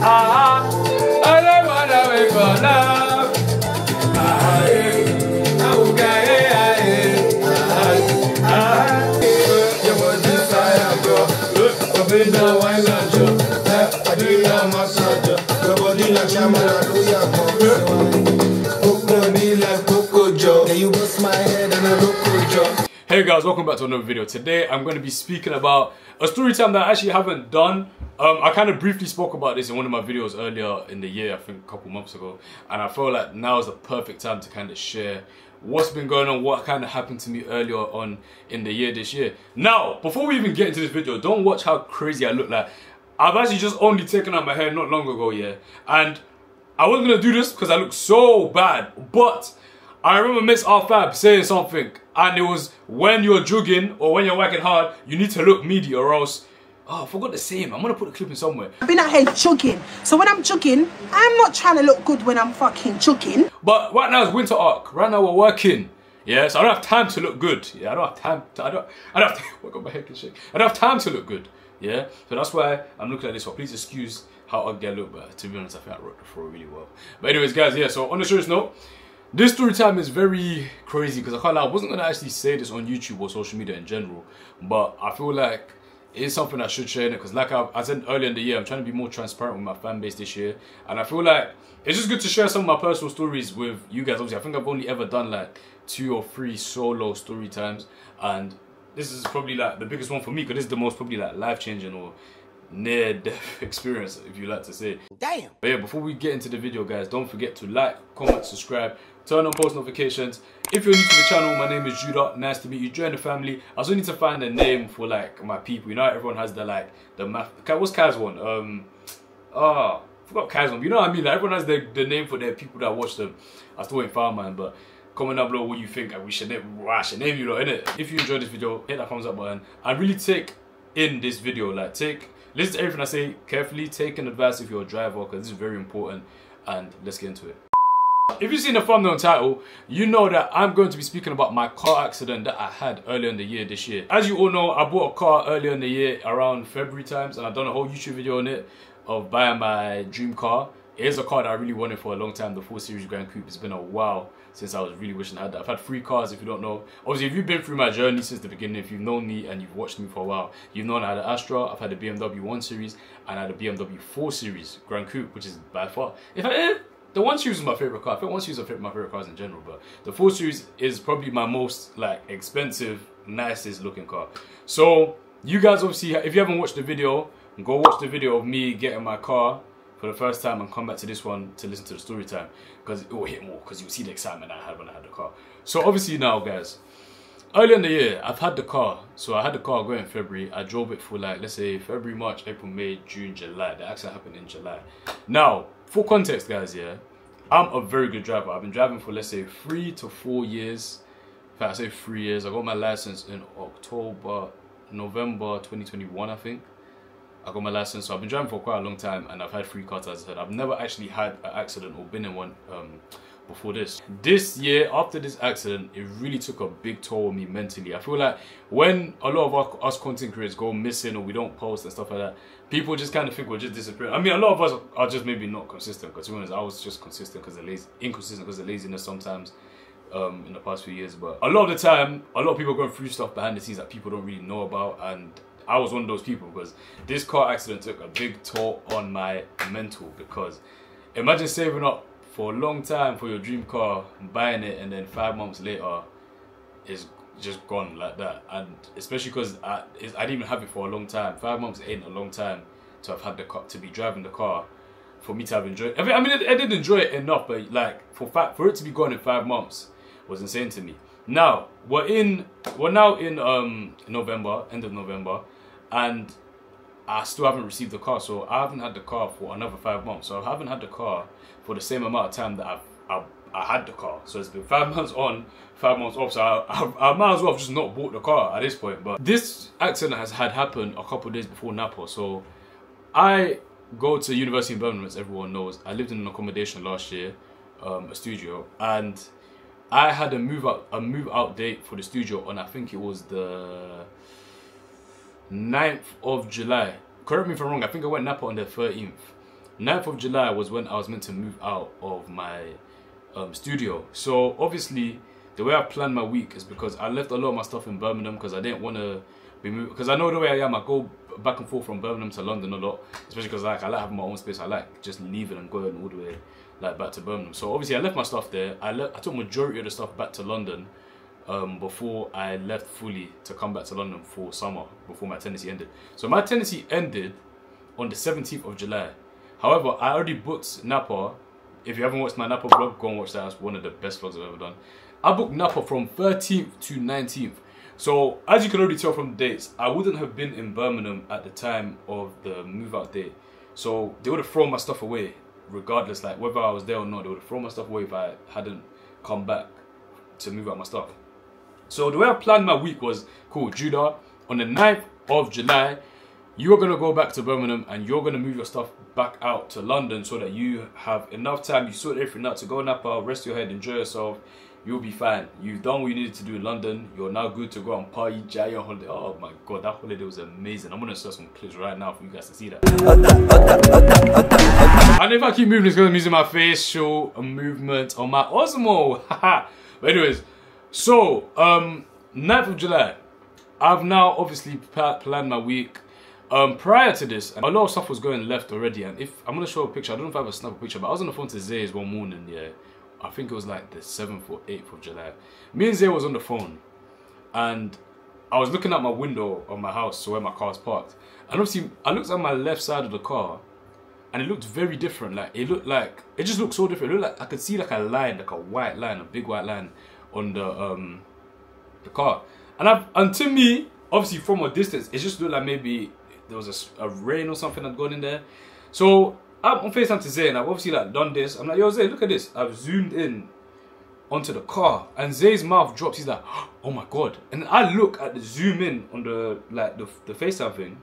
I don't wanna wait for love. Hey guys, welcome back to another video. Today I'm going to be speaking about a story time that I actually haven't done. I kind of briefly spoke about this in one of my videos earlier in the year, I think a couple months ago, and I feel like now is the perfect time to kind of share what's been going on, what kind of happened to me earlier on in the year this year. Now, before we even get into this video, don't watch how crazy I look like. I've actually just only taken out my hair not long ago, yeah, and I wasn't going to do this because I look so bad, but I remember Miss R5 saying something, and it was, when you're jogging or when you're working hard, you need to look meaty or else... Oh, I forgot the same. I'm going to put the clip in somewhere. I've been out here jogging. So when I'm jogging, I'm not trying to look good when I'm fucking jogging. But right now it's winter arc. Right now we're working. Yeah, so I don't have time to look good. Yeah, I don't have time to... I don't have oh God, my head can shake. I don't have time to look good. Yeah, so that's why I'm looking at this one. Please excuse how ugly I look, but to be honest, I think I wrote the floor really well. But anyways, guys, yeah, so on a serious note, this story time is very crazy because I can't lie, I wasn't going to actually say this on YouTube or social media in general, but I feel like it's something I should share in it because like I said earlier in the year, I'm trying to be more transparent with my fan base this year, and I feel like it's just good to share some of my personal stories with you guys. Obviously, I think I've only ever done like 2 or 3 solo story times, and this is probably like the biggest one for me because this is the most probably like life-changing or near-death experience, if you like to say. Damn. But yeah, before we get into the video, guys, don't forget to like, comment, subscribe, turn on post notifications. If you're new to the channel, my name is Judah. Nice to meet you. Join the family. I also need to find a name for like my people. You know, everyone has the like the math. What's Kai's one? I forgot Kai's one. You know what I mean? Like, everyone has the name for their people that watch them. I still ain't found mine, but comment down below what you think. We should name. I should name you lot, innit? If you enjoyed this video, hit that thumbs up button. And really take in this video. Like listen to everything I say carefully. Take an advice if you're a driver because this is very important. And let's get into it. If you've seen the thumbnail and title, you know that I'm going to be speaking about my car accident that I had earlier in the year this year. As you all know, I bought a car earlier in the year around February times, and I've done a whole YouTube video on it of buying my dream car. It is a car that I really wanted for a long time, the 4 Series Grand Coupe. It's been a while since I was really wishing I had that. I've had 3 cars, if you don't know. Obviously, if you've been through my journey since the beginning, if you've known me and you've watched me for a while, you've known I had an Astra, I've had a BMW 1 Series, and I had a BMW 4 Series Grand Coupe, which is by far... the 1 Series is my favorite car. I think 1 Series is my favorite cars in general, but the 4 Series is probably my most like expensive, nicest looking car. So you guys obviously, if you haven't watched the video, go watch the video of me getting my car for the first time and come back to this one to listen to the story time because it will hit more because you'll see the excitement I had when I had the car. So obviously now, guys, earlier in the year, I've had the car. So I had the car going in February. I drove it for like, let's say February, March, April, May, June, July. The accident happened in July. Now, for context, guys, yeah, I'm a very good driver. I've been driving for, let's say, 3 to 4 years. In fact, I say 3 years. I got my license in November 2021, I think. I got my license, so I've been driving for quite a long time, and I've had 3 cars, as I said. I've never actually had an accident or been in one before this. This year, after this accident, it really took a big toll on me mentally. I feel like when a lot of us content creators go missing or we don't post and stuff like that, people just kind of think we're just disappearing. I mean, a lot of us are just maybe not consistent, because to be honest, I was just consistent because of inconsistent because of laziness sometimes in the past few years. But a lot of the time, a lot of people are going through stuff behind the scenes that people don't really know about, and I was one of those people because this car accident took a big toll on my mental. Because imagine saving up for a long time for your dream car, buying it, and then 5 months later it's just gone like that. And especially because I didn't even have it for a long time. 5 months ain't a long time to have had the car, to be driving the car, for me to have enjoyed. I mean, I did enjoy it enough, but like for it to be gone in 5 months was insane to me. Now we're now in November, end of November, and I still haven't received the car. So I haven't had the car for another 5 months. So I haven't had the car for the same amount of time that I had the car. So it's been 5 months on, 5 months off. So I might as well have just not bought the car at this point. But this accident has happened a couple of days before Napa. So I go to University in Birmingham, as everyone knows. I lived in an accommodation last year, a studio, and I had a move out date for the studio on, I think it was the 9th of July. Correct me if I'm wrong, I think I went Napa on the 13th. 9th of July was when I was meant to move out of my studio. So obviously the way I planned my week is because I left a lot of my stuff in Birmingham because I didn't want to be moving, because I know the way I am, I go back and forth from Birmingham to London a lot, especially because like I like having my own space. I like just leaving and going all the way like back to Birmingham. So obviously I left my stuff there. I took majority of the stuff back to London before I left fully to come back to London for summer, before my tenancy ended. So my tenancy ended on the 17th of July. However, I already booked Napa. If you haven't watched my Napa vlog, go and watch that. That's one of the best vlogs I've ever done. I booked Napa from 13th to 19th. So as you can already tell from the dates, I wouldn't have been in Birmingham at the time of the move out date. So they would have thrown my stuff away regardless, like whether I was there or not. They would have thrown my stuff away if I hadn't come back to move out my stuff. So the way I planned my week was, cool, Judah, on the 9th of July, you're going to go back to Birmingham and you're going to move your stuff back out to London so that you have enough time, you sort everything out to go Napa, rest your head, enjoy yourself, you'll be fine. You've done what you needed to do in London, you're now good to go and party, jaya on holiday. Oh my god, that holiday was amazing. I'm going to share some clips right now for you guys to see that. And if I keep moving, it's because I'm using my facial movement on my Osmo. But anyways, so 9th of July, I've now obviously planned my week. Prior to this, a lot of stuff was going left already, and if I'm gonna show a picture, I don't know if I have a snap picture, but I was on the phone to Zay's one morning, yeah, I think it was like the 7th or 8th of July. Me and Zay was on the phone, and I was looking out my window of my house, so where my car's parked, and obviously I looked at my left side of the car, and it looked very different. Like it just looked so different. It looked like I could see like a line, like a white line, a big white line on the car, and to me, obviously from a distance, it just looked like maybe there was a rain or something that gone in there. So I'm on FaceTime to Zay and I've obviously like done this. I'm like, yo Zay, look at this. I've zoomed in onto the car and Zay's mouth drops. He's like, oh my god. And I look at the zoom in on the FaceTime thing,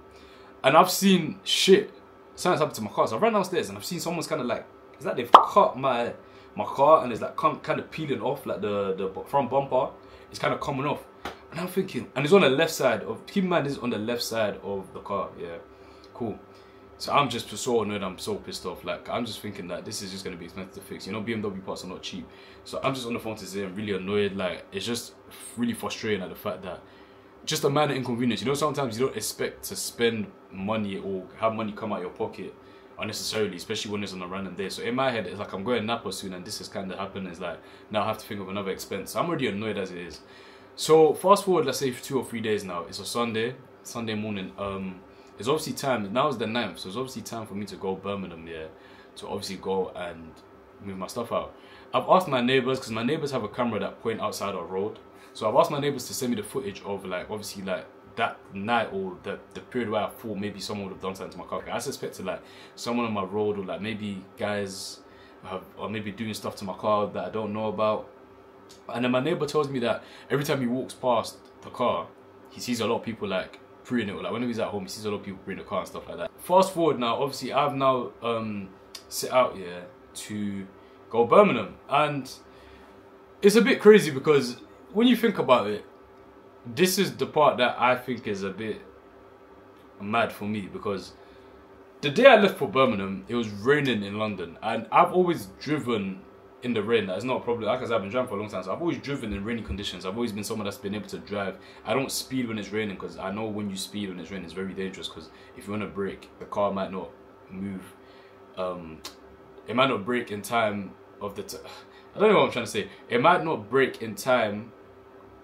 and I've seen shit. Something's happened to my car. So I ran downstairs and I've seen someone's kind of like, it's like they've cut my car and it's like kind of peeling off, like the front bumper. It's kind of coming off. And I'm thinking, and it's on the left side of, keep in mind this is on the left side of the car, yeah, cool. So I'm just so annoyed, I'm so pissed off, like I'm just thinking that this is just going to be expensive to fix, you know, BMW parts are not cheap. So I'm just on the phone to say I'm really annoyed, like it's just really frustrating at the fact that just a minor inconvenience, you know, sometimes you don't expect to spend money or have money come out of your pocket unnecessarily, especially when it's on a random day. So in my head, it's like I'm going Napa soon and this has kind of happened, it's like now I have to think of another expense. So I'm already annoyed as it is. So fast forward, let's say 2 or 3 days now. It's a Sunday morning. It's obviously time. Now it's the 9th, so it's obviously time for me to go Birmingham, yeah, to obviously go and move my stuff out. I've asked my neighbours, because my neighbours have a camera that point outside our road. So I've asked my neighbours to send me the footage of like obviously like that night or the period where I thought maybe someone would have done something to my car. I suspected like someone on my road or like maybe guys are maybe doing stuff to my car that I don't know about. And then my neighbour tells me that every time he walks past the car, he sees a lot of people like preying it, or like whenever he's at home, he sees a lot of people preying the car and stuff like that. Fast forward now, obviously I've now set out here to go Birmingham, and it's a bit crazy because when you think about it, this is the part that I think is a bit mad for me, because the day I left for Birmingham, it was raining in London, and I've always driven in the rain. That's not a problem. Like I said, I've been driving for a long time, so I've always driven in rainy conditions. I've always been someone that's been able to drive. I don't speed when it's raining, because I know when you speed when it's raining, it's very dangerous, because if you want to brake, the car might not move. It might not brake in time of the I don't know what I'm trying to say. It might not brake in time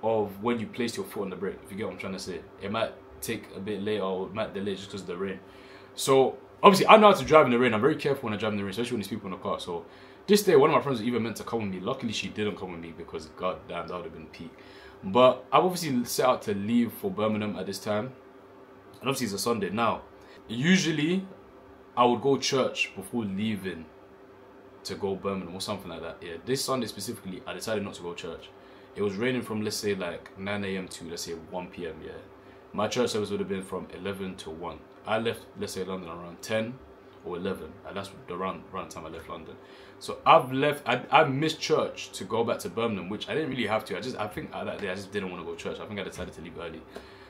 of when you place your foot on the brake, if you get what I'm trying to say. It might take a bit later, or it might delay just because of the rain. So obviously I know how to drive in the rain. I'm very careful when I drive in the rain, especially when there's people in the car. So this day, one of my friends was even meant to come with me. Luckily, she didn't come with me, because god damn, that would have been peak. But I've obviously set out to leave for Birmingham at this time, and obviously it's a Sunday. Now, usually I would go church before leaving to go Birmingham or something like that. Yeah, this Sunday specifically, I decided not to go church. It was raining from, let's say, like 9 AM to, let's say, 1 PM, yeah. My church service would have been from 11 to 1. I left, let's say, London around 10 or 11, and that's the around time I left London. So I missed church to go back to Birmingham, which I didn't really have to. I think that day I just didn't want to go to church. I think I decided to leave early.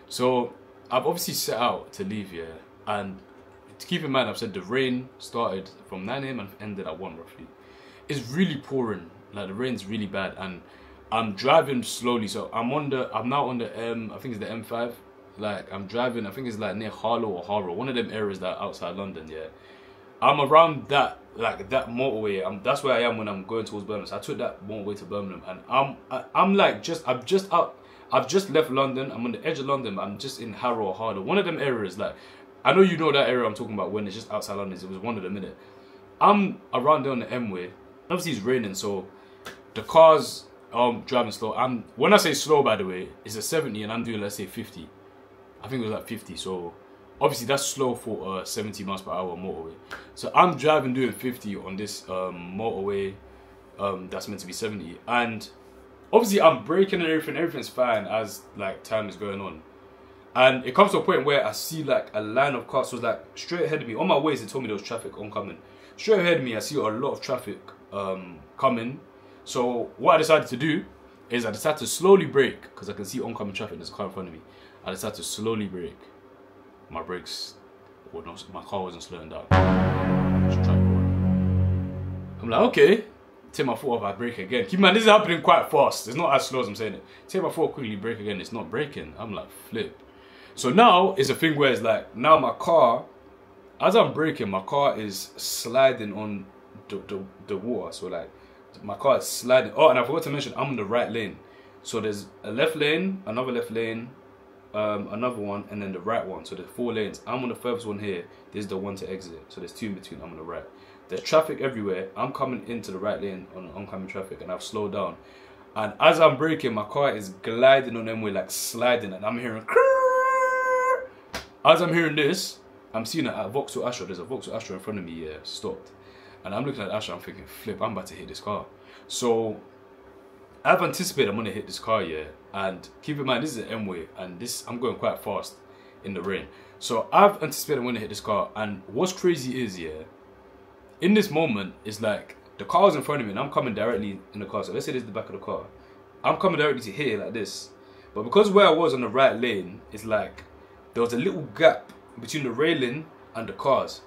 So I've obviously set out to leave here, and to keep in mind, I've said the rain started from 9 AM and ended at 1 roughly. It's really pouring, like the rain's really bad, and I'm driving slowly. So I'm now on the I think it's the M5. Like I'm driving, I think it's like near Harlow or Harrow, one of them areas that are outside London. Yeah, I'm around that, like that motorway. That's where I am when I'm going towards Birmingham. So I took that motorway to Birmingham, and I'm like I've just left London. I'm on the edge of London, but I'm just in Harrow or Harlow, one of them areas. Like I know you know that area I'm talking about when it's just outside London. It was one of them, innit? I'm around there on the M-way. Obviously it's raining, so the car's driving slow. When I say slow, by the way, it's a 70 and I'm doing, let's say, 50. I think it was like 50, so obviously that's slow for a 70 miles per hour motorway. So I'm driving doing 50 on this motorway that's meant to be 70, and obviously I'm braking and everything's fine as like time is going on. And it comes to a point where I see like a line of cars. So it's like straight ahead of me. On my ways, they told me there was traffic oncoming. Straight ahead of me, I see a lot of traffic coming. So what I decided to do is I decided to slowly brake because I can see oncoming traffic. There's a car in front of me. I decided to slowly brake. My brakes, my car wasn't slowing down. I'm like, okay. Take my foot off, I brake again. Keep in mind, this is happening quite fast. It's not as slow as I'm saying it. Take my foot off, quickly brake again. It's not braking. I'm like, flip. So now it's a thing where it's like, now my car, as I'm braking, my car is sliding on the water. So like, my car is sliding. Oh, and I forgot to mention, I'm on the right lane. So there's a left lane, another left lane, another one, and then the right one. So there's 4 lanes. I'm on the first one here. This is the one to exit. So there's 2 in between. I'm on the right. There's traffic everywhere. I'm coming into the right lane on oncoming traffic, and I've slowed down. And as I'm braking, my car is gliding on them way, like sliding, and I'm hearing. As I'm hearing this, I'm seeing a Vauxhall Astra. There's a Vauxhall Astra in front of me, stopped. And I'm looking at the Astra, I'm thinking, flip, I'm about to hit this car. So I've anticipated I'm gonna hit this car, and keep in mind, this is an M-way, and I'm going quite fast in the rain. So I've anticipated I'm gonna hit this car, and what's crazy is, in this moment, it's like, the car's in front of me, and I'm coming directly in the car. So let's say this is the back of the car. I'm coming directly to hit it like this. But because where I was on the right lane, it's like, there was a little gap between the railing and the cars.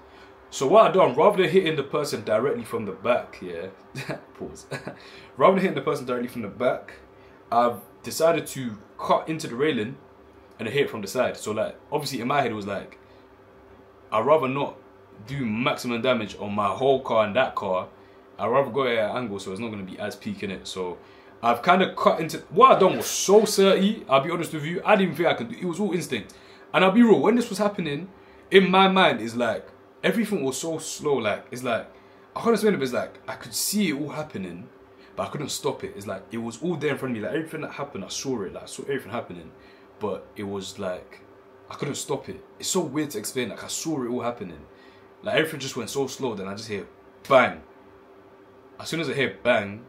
So what I've done, rather than hitting the person directly from the back, pause. Rather than hitting the person directly from the back, I've decided to cut into the railing and hit it from the side. So like, obviously in my head it was like, I'd rather not do maximum damage on my whole car and that car. I'd rather go at an angle so it's not going to be as peak in it. So I've kind of cut into, what I've done was so dirty, I'll be honest with you, I didn't even think I could do it. It was all instinct. And I'll be real, when this was happening, in my mind, it's like, everything was so slow, like, it's like, I can't explain it, but it's like, I could see it all happening, but I couldn't stop it. It's like, it was all there in front of me, like, everything that happened, I saw it, like, I saw everything happening, but it was like, I couldn't stop it. It's so weird to explain, like, I saw it all happening. Like, everything just went so slow, then I just hear, bang. As soon as I hear bang,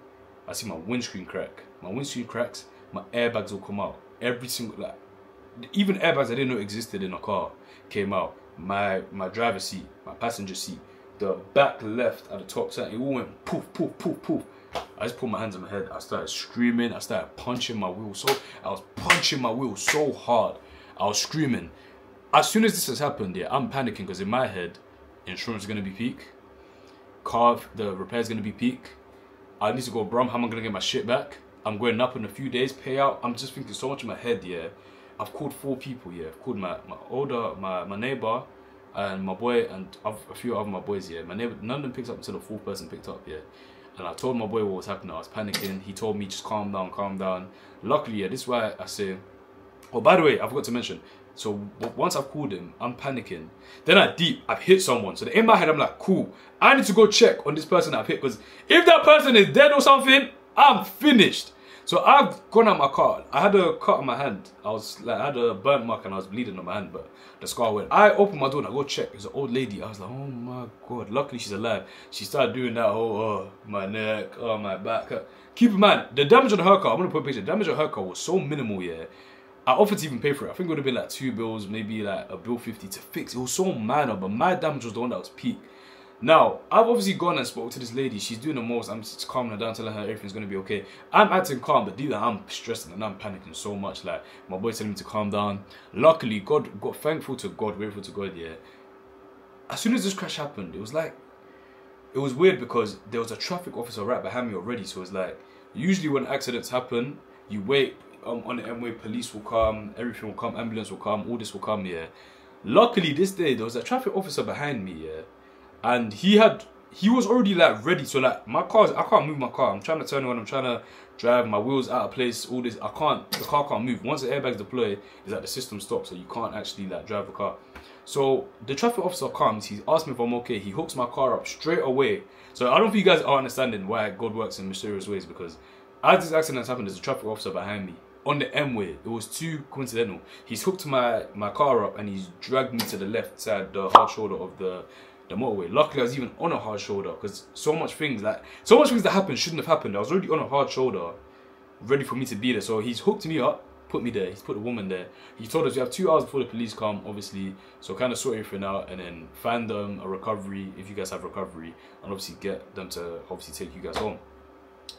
I see my windscreen crack. My windscreen cracks, my airbags will come out. Every single, like, even airbags I didn't know existed in a car came out. My driver's seat, my passenger seat, the back left at the top side, it all went poof, poof, poof, poof. I just put my hands on my head. I started screaming. I started punching my wheel. I was punching my wheel so hard. I was screaming. As soon as this has happened, I'm panicking because in my head, insurance is going to be peak. The repair is going to be peak. I need to go Brum. How am I going to get my shit back? I'm going up in a few days, payout. I'm just thinking so much in my head, I've called 4 people, I've called my neighbor and my boy and a few other my boys, My neighbor, none of them picked up until the 4th person picked up, And I told my boy what was happening. I was panicking. He told me just calm down, calm down. Luckily, this is why I say. Oh, by the way, I forgot to mention. So once I've called him, I'm panicking. Then I've hit someone. So in my head, I'm like, cool. I need to go check on this person that I've hit because if that person is dead or something, I'm finished. So I've gone out my car. I had a cut on my hand. I had a burnt mark and I was bleeding on my hand, but the scar went. I opened my door and I go check. It's an old lady. I was like, oh my God. Luckily she's alive. She started doing that whole, my neck, my back. Keep in mind, the damage on her car, I'm gonna put a picture. The damage on her car was so minimal, I offered to even pay for it. I think it would have been like 2 bills, maybe like a bill 50 to fix. It was so minor, but my damage was the one that was peak. Now, I've obviously gone and spoke to this lady. She's doing the most. I'm just calming her down, telling her everything's going to be okay. I'm acting calm, but deep down, I'm stressing and I'm panicking so much. Like, my boy's telling me to calm down. Luckily, God, thankful to God, grateful to God, as soon as this crash happened, it was like, it was weird because there was a traffic officer right behind me already. So it's like, usually when accidents happen, you wait on the M-way, police will come, everything will come, ambulance will come, all this will come, yeah. Luckily this day, there was a traffic officer behind me, yeah. And he was already like ready. So like my car, I can't move my car. I'm trying to turn on, I'm trying to drive, my wheels out of place, all this. The car can't move. Once the airbag's deployed, it's like the system stops, so you can't actually like drive the car. So the traffic officer comes, he asks me if I'm okay, he hooks my car up straight away. So I don't think you guys are understanding why God works in mysterious ways, because as this accident happened, there's a traffic officer behind me on the M-way. It was too coincidental. He's hooked my car up and he's dragged me to the left side, the hard shoulder of the motorway. Luckily, I was even on a hard shoulder, because so much things that happened shouldn't have happened. I was already on a hard shoulder, ready for me to be there. So he's hooked me up, put me there. He's put the woman there. He told us we have 2 hours before the police come, obviously. So kind of sort everything out and then find them a recovery, if you guys have recovery, and obviously get them to obviously take you guys home.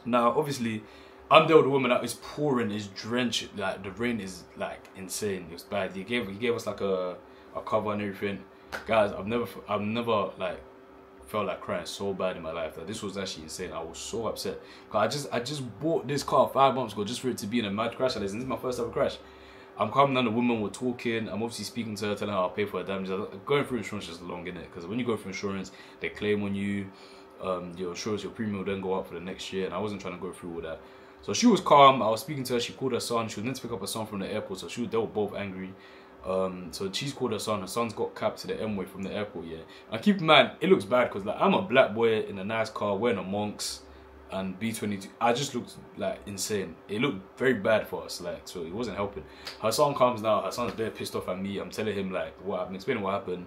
Now, obviously, I'm there with the woman that is pouring, is drenched. Like the rain is like insane. It was bad. He gave us like a cover and everything. Guys, I've never like felt like crying so bad in my life. Like, this was actually insane. I was so upset. Cause I just bought this car 5 months ago just for it to be in a mad crash. And this is my first ever crash. I'm coming down, the women were talking. I'm obviously speaking to her, telling her I'll pay for her damages. Going through insurance is long, innit? Because when you go through insurance, they claim on you. Your insurance, your premium will then go up for the next year. And I wasn't trying to go through all that. So she was calm. I was speaking to her. She called her son. She was meant to pick up her son from the airport. So they were both angry. So she's called her son. Her son's got capped to the M-way from the airport, yeah. And keep in mind, it looks bad because like I'm a black boy in a nice car wearing a Monks and B22. I just looked like insane. It looked very bad for us, like, so it wasn't helping. Her son comes now. Her son's very pissed off at me. I'm telling him like what happened, explaining what happened.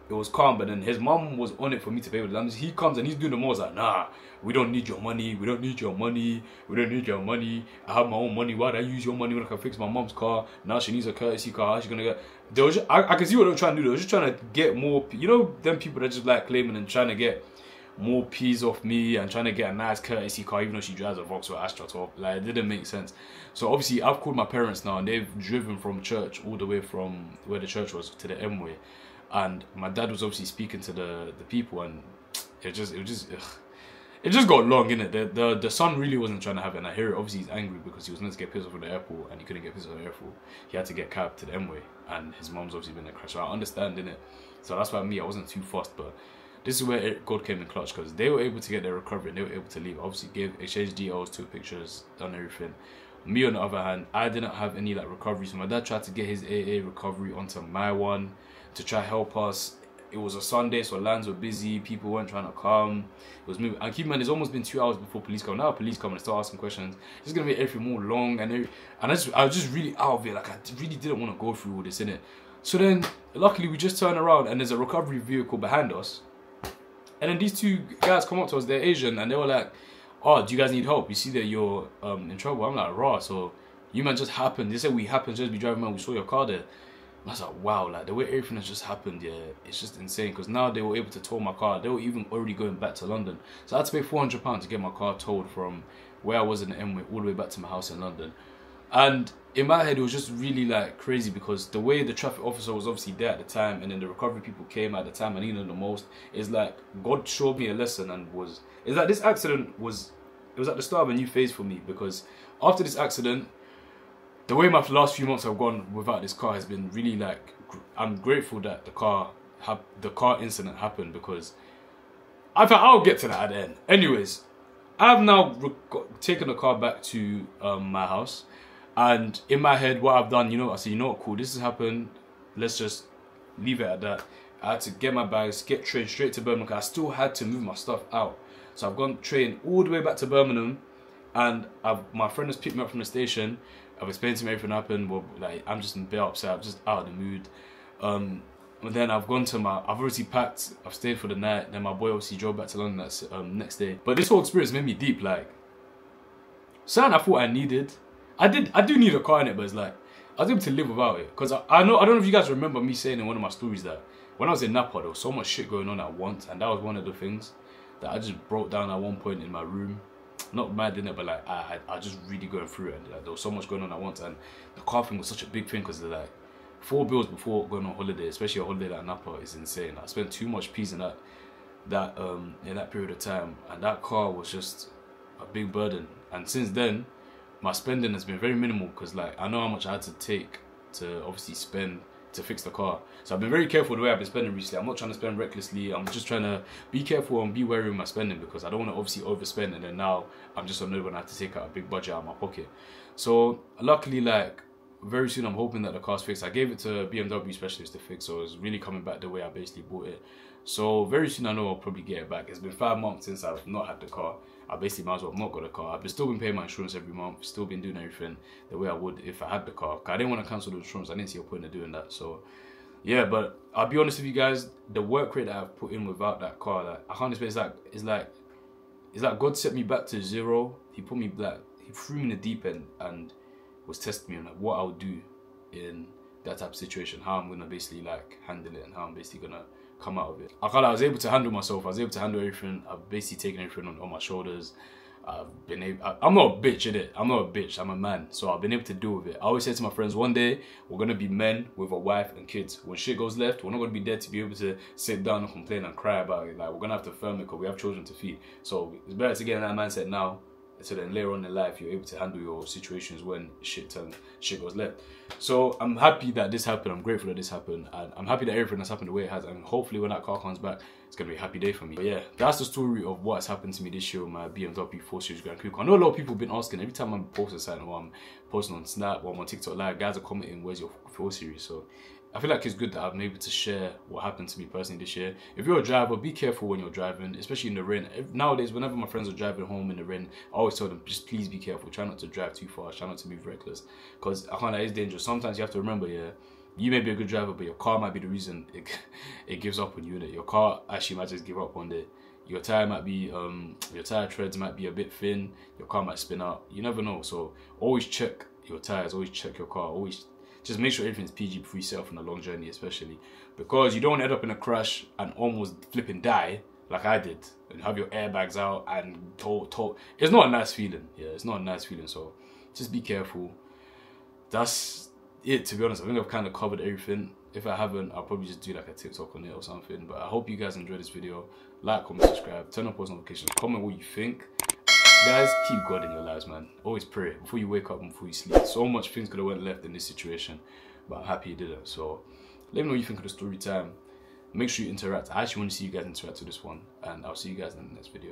It was calm, but then his mum was on it for me to pay with the damages. He comes and he's doing the most like, nah, we don't need your money, we don't need your money, we don't need your money. I have my own money. Why'd I use your money when I can fix my mum's car? Now she needs a courtesy car. How's she gonna get? They was just, I can see what they were trying to do. They were just trying to get more. You know, them people that just like claiming and trying to get more peas off me and trying to get a nice courtesy car, even though she drives a Vauxhall Astra 12. Like, it didn't make sense. So obviously, I've called my parents now, and they've driven from church all the way from where the church was to the M-way. And my dad was obviously speaking to the people, and it just got long, innit? The son really wasn't trying to have it, and I hear it. Obviously he's angry because he was meant to get pissed off at the airport and he couldn't get pissed off at the airport. He had to get cabbed to the M-way, and his mom's obviously been in a crash. So I understand, innit? So that's why I wasn't too fussed, but this is where God came in clutch, because they were able to get their recovery and they were able to leave. Obviously exchanged details, took pictures, done everything. Me on the other hand, I didn't have any like recovery, so my dad tried to get his AA recovery onto my one to try help us. It was a Sunday, so lines were busy, people weren't trying to come. It was moving. And keep in mind, it's almost been 2 hours before police come. Now police come and start asking questions. It's gonna make everything more long, and I was just really out of it. Like, I really didn't want to go through all this, innit? So then, luckily, we just turned around and there's a recovery vehicle behind us. And then these two guys come up to us. They're Asian, and they were like, "Oh, do you guys need help? You see that you're in trouble." I'm like, "Raw." So you man just happened. They said we happened to just be driving, man. We saw your car there. I was like, wow, like the way everything has just happened, yeah, it's just insane. Because now they were able to tow my car. They were even already going back to London. So I had to pay £400 to get my car towed from where I was in the M-way all the way back to my house in London. And in my head, it was just really like crazy, because the way the traffic officer was obviously there at the time, and then the recovery people came at the time I needed the most, is like God showed me a lesson, and it's like this accident was at the start of a new phase for me. Because after this accident, the way my last few months have gone without this car has been really like, I'm grateful that the car incident happened, because I thought I'll get to that at the end. Anyways, I've now taken the car back to my house, and in my head, what I've done, I said, you know what, cool, this has happened. Let's just leave it at that. I had to get my bags, get train straight to Birmingham, because I still had to move my stuff out. So I've gone train all the way back to Birmingham, and my friend has picked me up from the station. I've explained to him everything happened. Well, like, I'm just a bit upset. I'm just out of the mood. And then I've already packed. I've stayed for the night. Then my boy obviously drove back to London that next day. But this whole experience made me deep. Like, something I thought I needed. I do need a car in it, but it's like, I was able to live without it. Because I don't know if you guys remember me saying in one of my stories that when I was in Napa, there was so much shit going on at once. And that was one of the things that I just broke down at one point in my room. Not mad in it, but like I just really going through it, and like, there was so much going on at once, and the car thing was such a big thing, because like 4 bills before going on holiday, especially a holiday like Napa, is insane. I spent too much peas in that period of time, and that car was just a big burden. And since then, my spending has been very minimal, because like I know how much I had to take to obviously spend to fix the car. So I've been very careful the way I've been spending recently. I'm not trying to spend recklessly. I'm just trying to be careful and be wary with my spending, because I don't want to obviously overspend and then now I'm just annoyed when I have to take out a big budget out of my pocket. So luckily, like very soon I'm hoping that the car's fixed. I gave it to a BMW specialist to fix, so it's really coming back the way I basically bought it. So very soon I know I'll probably get it back. It's been 5 months since I've not had the car. I basically might as well have not got a car. I've still been paying my insurance every month, still been doing everything the way I would if I had the car. I didn't want to cancel the insurance. I didn't see a point in doing that. So yeah, but I'll be honest with you guys, the work rate that I've put in without that car, like I can't explain. It's like God set me back to zero. He put me like, he threw me in the deep end and was testing me on like what I would do in that type of situation, how I'm gonna basically like handle it, and how I'm basically gonna come out of it. I was able to handle myself. I was able to handle everything. I've basically taken everything on my shoulders. I've been able, I'm not a bitch, innit? I'm not a bitch, I'm a man. So I've been able to deal with it. I always say to my friends, one day we're gonna be men with a wife and kids. When shit goes left, we're not gonna be there to be able to sit down and complain and cry about it. Like, we're gonna have to firm it because we have children to feed. So it's better to get in that mindset now, so then later on in life you're able to handle your situations when shit goes left. So I'm happy that this happened. I'm grateful that this happened, and I'm happy that everything has happened the way it has, and hopefully when that car comes back, it's gonna be a happy day for me. But yeah, that's the story of what's happened to me this year with my BMW 4 Series Grand Coupe. I know a lot of people have been asking, every time I'm posting something, or I'm posting on Snap or I'm on TikTok Live, guys are commenting, where's your 4 Series? So I feel like it's good that I'm able to share what happened to me personally this year. If you're a driver, be careful when you're driving, especially in the rain. Nowadays, whenever my friends are driving home in the rain, I always tell them, just please be careful. Try not to drive too fast. Try not to move reckless. Because I find that it's dangerous. Sometimes you have to remember, yeah, you may be a good driver, but your car might be the reason it gives up on you. Your car actually might just give up one day. Your tire might be, your tire treads might be a bit thin. Your car might spin out. You never know. So always check your tires. Always check your car. Always just make sure everything's PG before you set off on a long journey, especially because you don't want to end up in a crash and almost flip and die like I did, and have your airbags out and it's not a nice feeling. Yeah, it's not a nice feeling. So just be careful. That's it, to be honest. I think I've kind of covered everything. If I haven't, I'll probably just do like a TikTok on it or something. But I hope you guys enjoyed this video. Like, comment, subscribe, turn on post notifications, comment what you think. Guys, keep God in your lives, man. Always pray before you wake up and before you sleep. So much things could have went left in this situation, but I'm happy you didn't. So let me know what you think of the story time. Make sure you interact. I actually want to see you guys interact with this one, and I'll see you guys in the next video.